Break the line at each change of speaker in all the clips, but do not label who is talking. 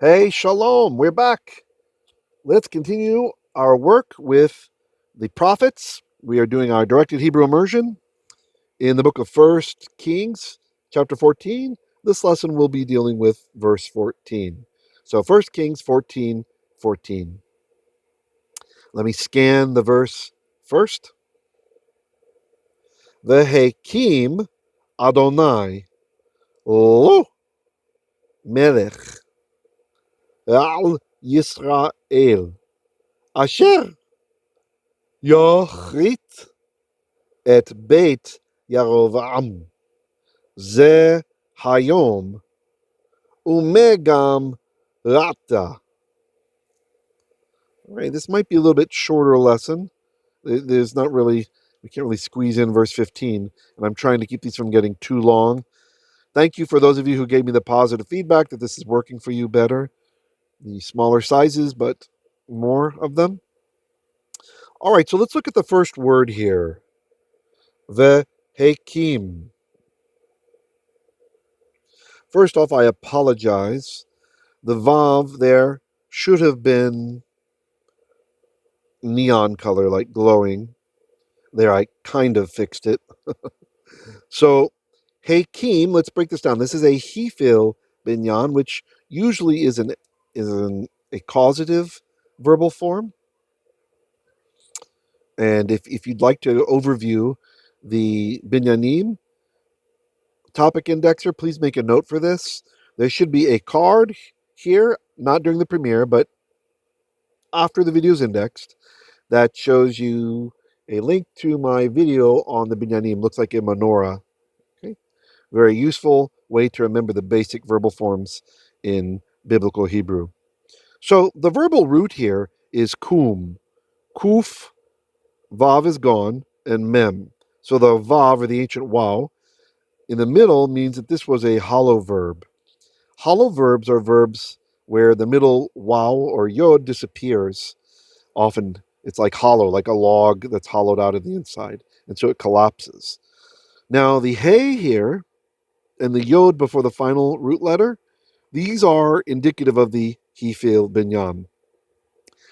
Hey, shalom, we're back. Let's continue our work with the prophets. We are doing our directed Hebrew immersion in the book of First Kings, chapter 14. This lesson will be dealing with verse 14. So First Kings 14:14. Let me scan the verse first. Vehekim Adonai lo melekh al Yisrael asher yakhrit et Beit Yaravam ze hayom umeh gam rata. All right, this might be a little bit shorter lesson. There's not really, we can't really squeeze in verse 15, and I'm trying to keep these from getting too long. Thank you for those of you who gave me the positive feedback that this is working for you better. The smaller sizes, but more of them. All right, so let's look at the first word here. Vehekim. First off, I apologize. The Vav there should have been neon color, like glowing. There, I kind of fixed it. So, Hakim, let's break this down. This is a Hifil binyan, which usually is a causative verbal form. And if you'd like to overview the binyanim topic indexer, please make a note for this. There should be a card here, not during the premiere, but after the video is indexed, that shows you a link to my video on the binyanim. Looks like a menorah. Okay, very useful way to remember the basic verbal forms in biblical Hebrew. So the verbal root here is kum. Kuf, vav is gone, and mem. So the vav, or the ancient wow, in the middle means that this was a hollow verb. Hollow verbs are verbs where the middle wow or yod disappears. Often it's like hollow, like a log that's hollowed out of the inside, and so it collapses. Now the hey here and the yod before the final root letter, these are indicative of the Hifil binyan.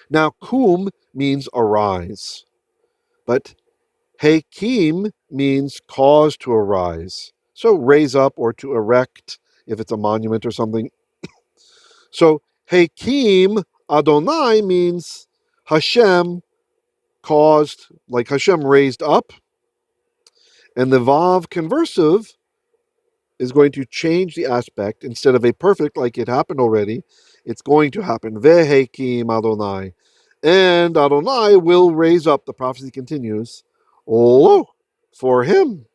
Now kum means arise, but Hakim means cause to arise. So raise up or to erect if it's a monument or something. So Hakim Adonai means Hashem caused, like Hashem raised up. And the Vav conversive is going to change the aspect. Instead of a perfect, like it happened already, it's going to happen. Vehekim Adonai. And Adonai will raise up, the prophecy continues, oh, for him.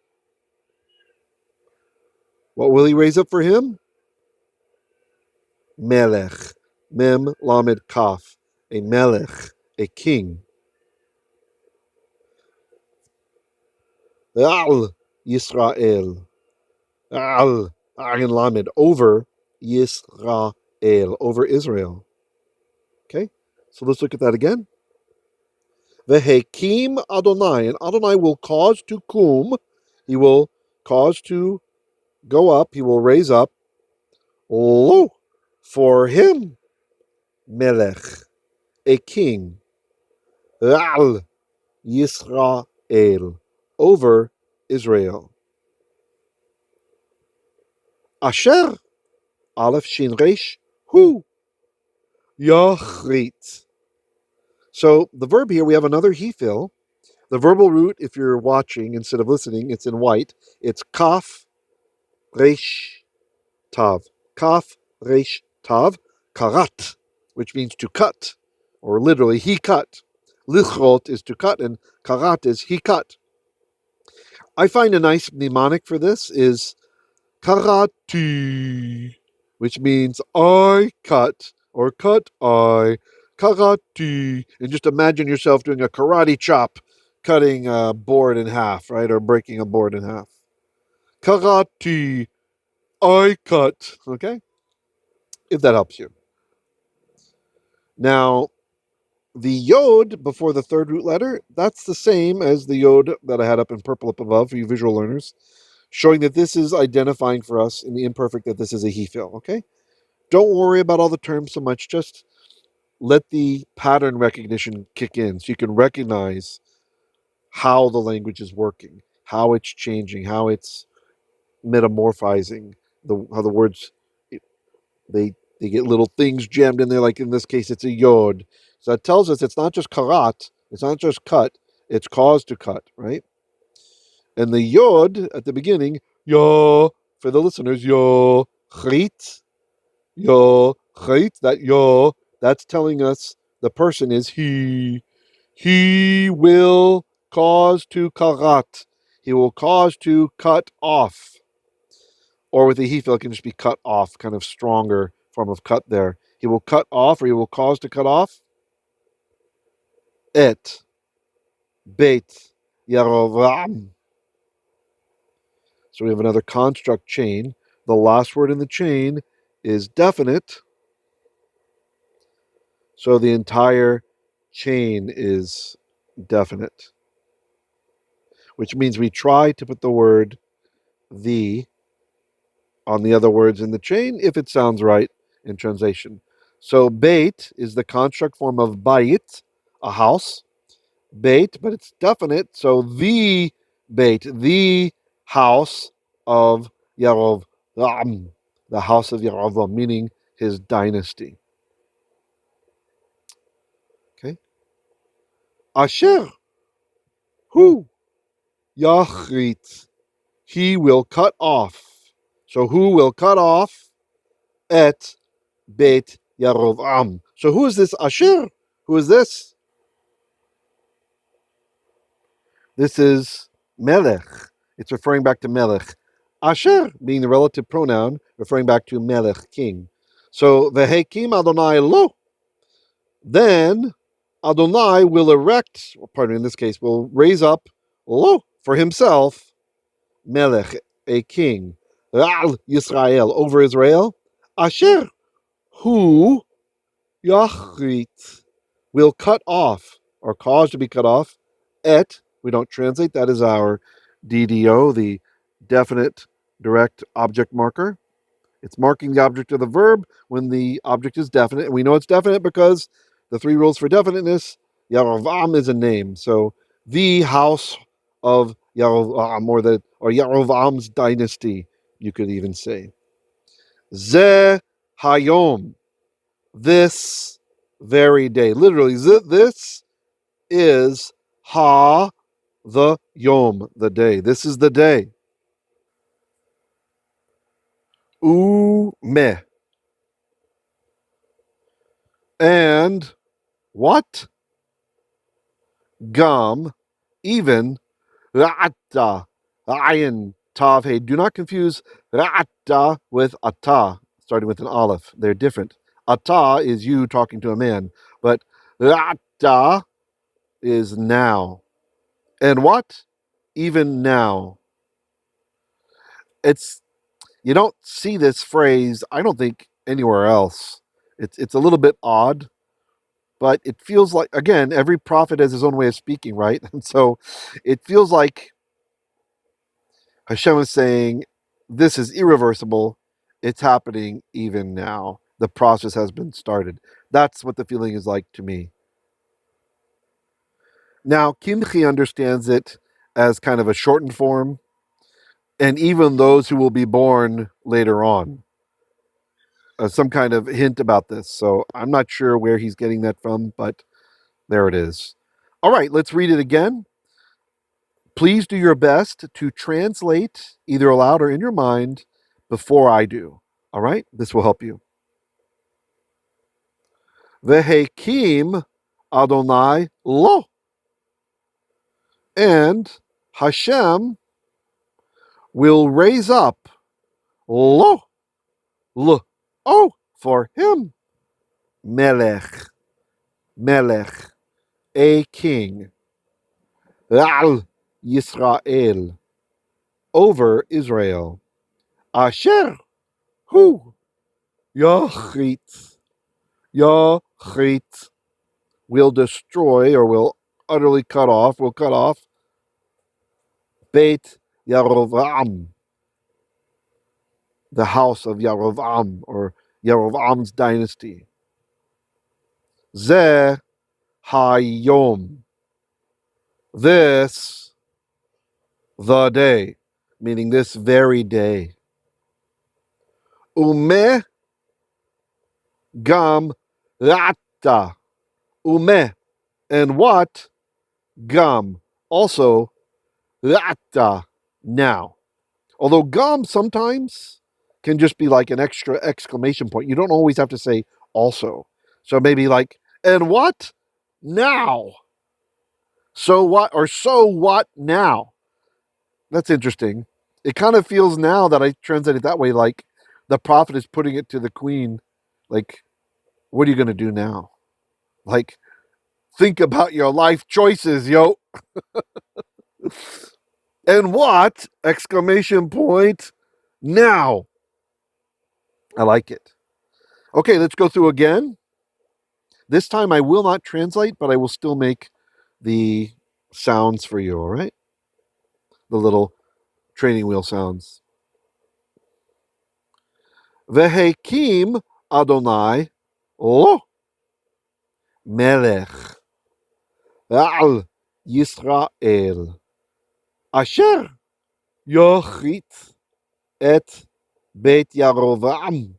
What will he raise up for him? Melekh. Mem lamed kaf. A melekh, a king. Al Yisrael. Al Ayin lamed, over Yisrael, over Israel. Okay, so let's look at that again. Vehekim Adonai, and Adonai will cause to kum, he will cause to go up, he will raise up, lo, for him, melekh, a king, al Yisrael, over Israel. Asher, aleph shin resh, hu, yakhrit. So the verb here, we have another hifil. The verbal root, if you're watching instead of listening, it's in white. It's kaf, resh, tav. Kaf, resh, tav. Karat, which means to cut, or literally, he cut. Lichrot is to cut, and karat is he cut. I find a nice mnemonic for this is karati, which means I cut, or cut I. Karate. And just imagine yourself doing a karate chop, cutting a board in half, right? Or breaking a board in half. Karate. I cut. Okay? If that helps you. Now, the yod before the third root letter, that's the same as the yod that I had up in purple up above for you visual learners, showing that this is identifying for us in the imperfect that this is a hifil. Okay? don't worry about all the terms so much. Just let the pattern recognition kick in so you can recognize how the language is working, how it's changing, how it's metamorphizing, how the words they get little things jammed in there. Like in this case, it's a yod. So that tells us it's not just karat, it's not just cut, it's caused to cut, right? And the yod at the beginning, yo, for the listeners, yo, chrit, that yo, that's telling us the person is he. He will cause to karat. He will cause to cut off. Or with the Hifil, it can just be cut off, kind of stronger form of cut there. He will cut off, or he will cause to cut off. Et Beit Yaravam. So we have another construct chain. The last word in the chain is definite. So the entire chain is definite, which means we try to put the word the on the other words in the chain if it sounds right in translation. So Beit is the construct form of Bayit, a house. Beit, but it's definite. So the Beit, the house of Yaravam, the house of Yaravam, meaning his dynasty. Okay. Asher, who? Yakhrit, he will cut off. So who will cut off? Et Beit Yaravam. So who is this Asher? Who is this? This is melekh. It's referring back to melekh. Asher being the relative pronoun, referring back to melekh, king. So vehekim Adonai lo. Then Adonai will erect, pardon me, in this case, will raise up lo for himself, melekh, a king, al Yisrael, over Israel. Asher, who yakhrit, will cut off or cause to be cut off. Et, we don't translate, that is our DDO, the definite direct object marker. It's marking the object of the verb when the object is definite. And we know it's definite because the three rules for definiteness, Yaravam is a name. So the house of Yaravam, or Yaravam's dynasty, you could even say. Ze hayom, this very day. Literally, this is the yom, the day. This is the day. Umeh. And what? Gam, even, ra'ata, ayin, tav, hey. Do not confuse ra'ata with atah, starting with an aleph. They're different. Atah is you talking to a man, but ra'ata is now. And what? Even now. It's, you don't see this phrase, I don't think, anywhere else. It's a little bit odd, but it feels like, again, every prophet has his own way of speaking, right? And so it feels like Hashem is saying, this is irreversible. It's happening even now. The process has been started. That's what the feeling is like to me. Now, Kimchi understands it as kind of a shortened form, and even those who will be born later on. Some kind of hint about this. So I'm not sure where he's getting that from, but there it is. All right, let's read it again. Please do your best to translate either aloud or in your mind before I do. All right, this will help you. Vehekim Adonai lo. And Hashem will raise up lo, for him. Melekh, a king. Al Yisrael, over Israel. Asher, who? Yakhrit, will destroy or will utterly cut off, Beit Yaravam, the house of Yaravam, or Yaravam's dynasty. Ze hayom. This, the day, meaning this very day. Umeh gam atah. Umeh, and what? Gam, also atah, now. Although gam sometimes can just be like an extra exclamation point. You don't always have to say also. So maybe like, and what? Now. So what? Or so what now? That's interesting. It kind of feels now that I translate it that way, like the prophet is putting it to the queen, like, what are you going to do now? Like, think about your life choices, yo. And what? Exclamation point. Now. I like it. Okay, let's go through again. This time I will not translate, but I will still make the sounds for you, all right? The little training wheel sounds. Vehekim Adonai lo melekh al Yisrael asaher yakhrit et Beit Yaravam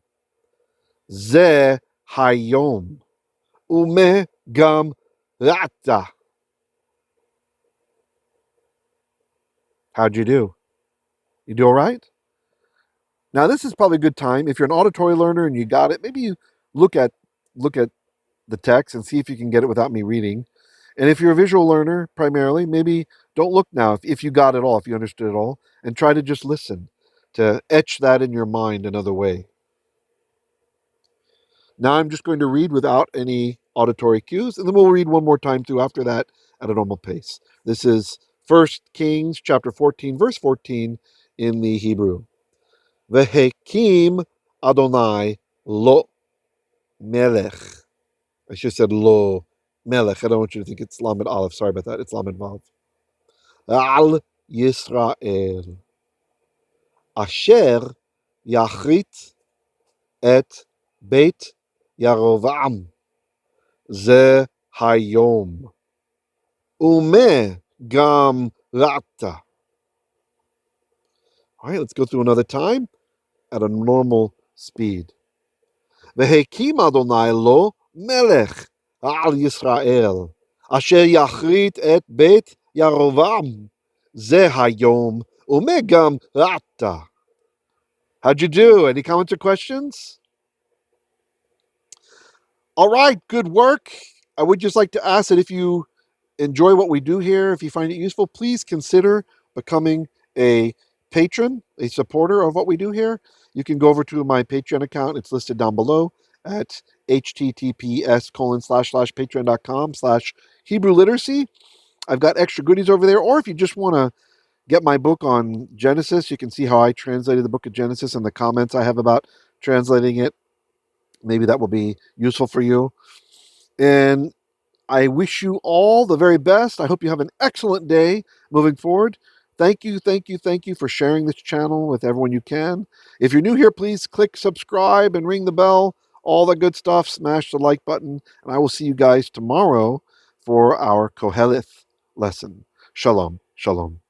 ze hayom umeh gam atah. How'd you do? You do all right? Now this is probably a good time if you're an auditory learner and you got it. Maybe you look at the text and see if you can get it without me reading. And if you're a visual learner primarily, maybe don't look now if you got it all, if you understood it all, and try to just listen to etch that in your mind another way. Now I'm just going to read without any auditory cues, and then we'll read one more time through after that at a normal pace. This is 1 Kings chapter 14, verse 14 in the Hebrew. Vehekim Adonai lo melekh. I should have said lo melekh. I don't want you to think it's Lamed Aleph. Sorry about that. It's Lamed Vav. Al Yisrael asaher yakhrit et Beit Yaravam ze hayom umeh gam atah. All right, let's go through another time at a normal speed. Vehekim Adonai lo melekh al Yisrael asaher yakhrit et Beit Yaravam ze hayom umeh gam atah. How'd you do? Any comments or questions? All right, good work. I would just like to ask that if you enjoy what we do here, if you find it useful, please consider becoming a patron, a supporter of what we do here. You can go over to my Patreon account. It's listed down below at https://patreon.com/Hebrew literacy. I've got extra goodies over there. Or if you just want to get my book on Genesis, you can see how I translated the book of Genesis and the comments I have about translating it. Maybe that will be useful for you. And I wish you all the very best. I hope you have an excellent day moving forward. Thank you for sharing this channel with everyone you can. If you're new here, please click subscribe and ring the bell. All the good stuff. Smash the like button. And I will see you guys tomorrow for our Koheleth lesson. Shalom. Shalom.